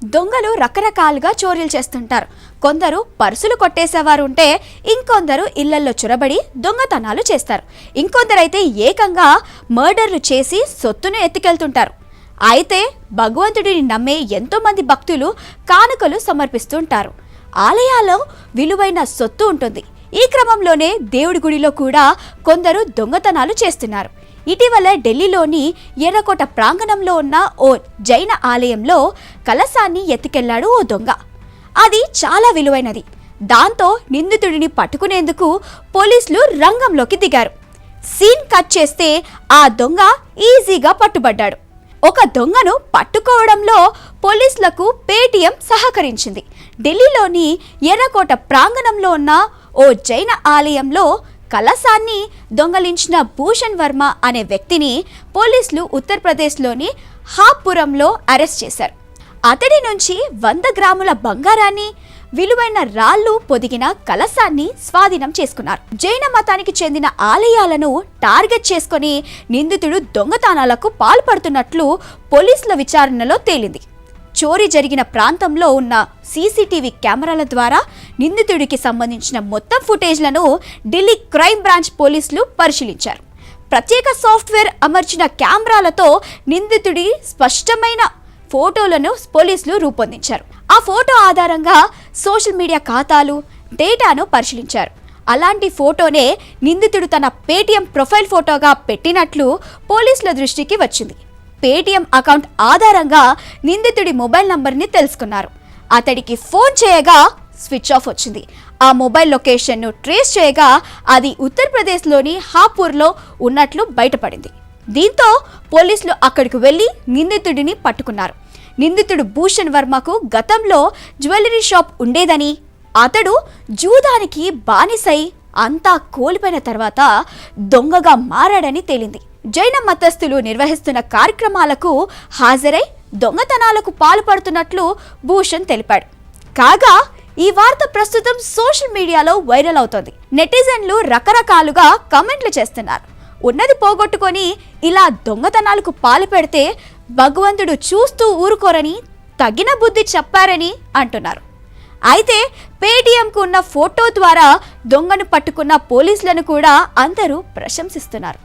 దొంగలు రకరకాలుగా చోరీలు చేస్తుంటారు. కొందరు పర్సులు కొట్టేసేవారు ఉంటే ఇంకొందరు ఇళ్లల్లో చొరబడి దొంగతనాలు చేస్తారు. ఇంకొందరైతే ఏకంగా మర్డర్లు చేసి సొత్తును ఎత్తుకెళ్తుంటారు. అయితే భగవంతుడిని నమ్మే ఎంతో మంది భక్తులు కానుకలు సమర్పిస్తుంటారు. ఆలయాల్లో విలువైన సొత్తు ఉంటుంది. ఈ క్రమంలోనే దేవుడి గుడిలో కూడా కొందరు దొంగతనాలు చేస్తున్నారు. ఇటీవల ఢిల్లీలోని ఎర్రకోట ప్రాంగణంలో ఉన్న ఓ జైన ఆలయంలో కలశాన్ని ఎత్తుకెళ్లాడు ఓ దొంగ. అది చాలా విలువైనది. దాంతో నిందితుడిని పట్టుకునేందుకు పోలీసులు రంగంలోకి దిగారు. సీన్ కట్ చేస్తే ఆ దొంగ ఈజీగా పట్టుబడ్డాడు. ఒక దొంగను పట్టుకోవడంలో పోలీసులకు పేటీఎం సహకరించింది. ఢిల్లీలోని ఎర్రకోట ప్రాంగణంలో ఉన్న ఓ జైన ఆలయంలో కలశాన్ని దొంగలించిన భూషణ్ వర్మ అనే వ్యక్తిని పోలీసులు ఉత్తరప్రదేశ్లోని హాపురంలో అరెస్ట్ చేశారు. అతడి నుంచి 100 గ్రాముల బంగారాన్ని, విలువైన రాళ్లు పొదిగిన కలశాన్ని స్వాధీనం చేసుకున్నారు. జైన మతానికి చెందిన ఆలయాలను టార్గెట్ చేసుకుని నిందితుడు దొంగతనాలకు పాల్పడుతున్నట్లు పోలీసుల విచారణలో తేలింది. చోరీ జరిగిన ప్రాంతంలో ఉన్న సీసీటీవీ కెమెరాల ద్వారా నిందితుడికి సంబంధించిన మొత్తం ఫుటేజ్లను ఢిల్లీ క్రైమ్ బ్రాంచ్ పోలీసులు పరిశీలించారు. ప్రత్యేక సాఫ్ట్వేర్ అమర్చిన కెమెరాలతో నిందితుడి స్పష్టమైన ఫోటోలను పోలీసులు రూపొందించారు. ఆ ఫోటో ఆధారంగా సోషల్ మీడియా ఖాతాలు, డేటాను పరిశీలించారు. అలాంటి ఫోటోనే నిందితుడు తన పేటీఎం ప్రొఫైల్ ఫోటోగా పెట్టినట్లు పోలీసుల దృష్టికి వచ్చింది. పేటీఎం అకౌంట్ ఆధారంగా నిందితుడి మొబైల్ నంబర్ని తెలుసుకున్నారు. అతడికి ఫోన్ చేయగా స్విచ్ ఆఫ్ వచ్చింది. ఆ మొబైల్ లొకేషన్ను ట్రేస్ చేయగా అది ఉత్తరప్రదేశ్లోని హాపూర్లో ఉన్నట్లు బయటపడింది. దీంతో పోలీసులు అక్కడికి వెళ్లి నిందితుడిని పట్టుకున్నారు. నిందితుడు భూషణ్ వర్మకు గతంలో జ్యువెలరీ షాప్ ఉండేదని, అతడు జూదానికి బానిసై అంతా కోల్పోయిన తర్వాత దొంగగా మారాడని తేలింది. జైన మతస్థులు నిర్వహిస్తున్న కార్యక్రమాలకు హాజరై దొంగతనాలకు పాల్పడుతున్నట్లు భూషణ్ తెలిపాడు. కాగా ఈ వార్త ప్రస్తుతం సోషల్ మీడియాలో వైరల్ అవుతోంది. నెటిజన్లు రకరకాలుగా కామెంట్లు చేస్తున్నారు. ఉన్నది పోగొట్టుకొని ఇలా దొంగతనాలకు పాల్పడితే భగవంతుడు చూస్తూ ఊరుకోరని తగిన బుద్ధి చెప్పారని అంటున్నారు. అయితే పేటీఎంకు ఉన్న ఫోటో ద్వారా దొంగను పట్టుకున్న పోలీసులను కూడా అందరూ ప్రశంసిస్తున్నారు.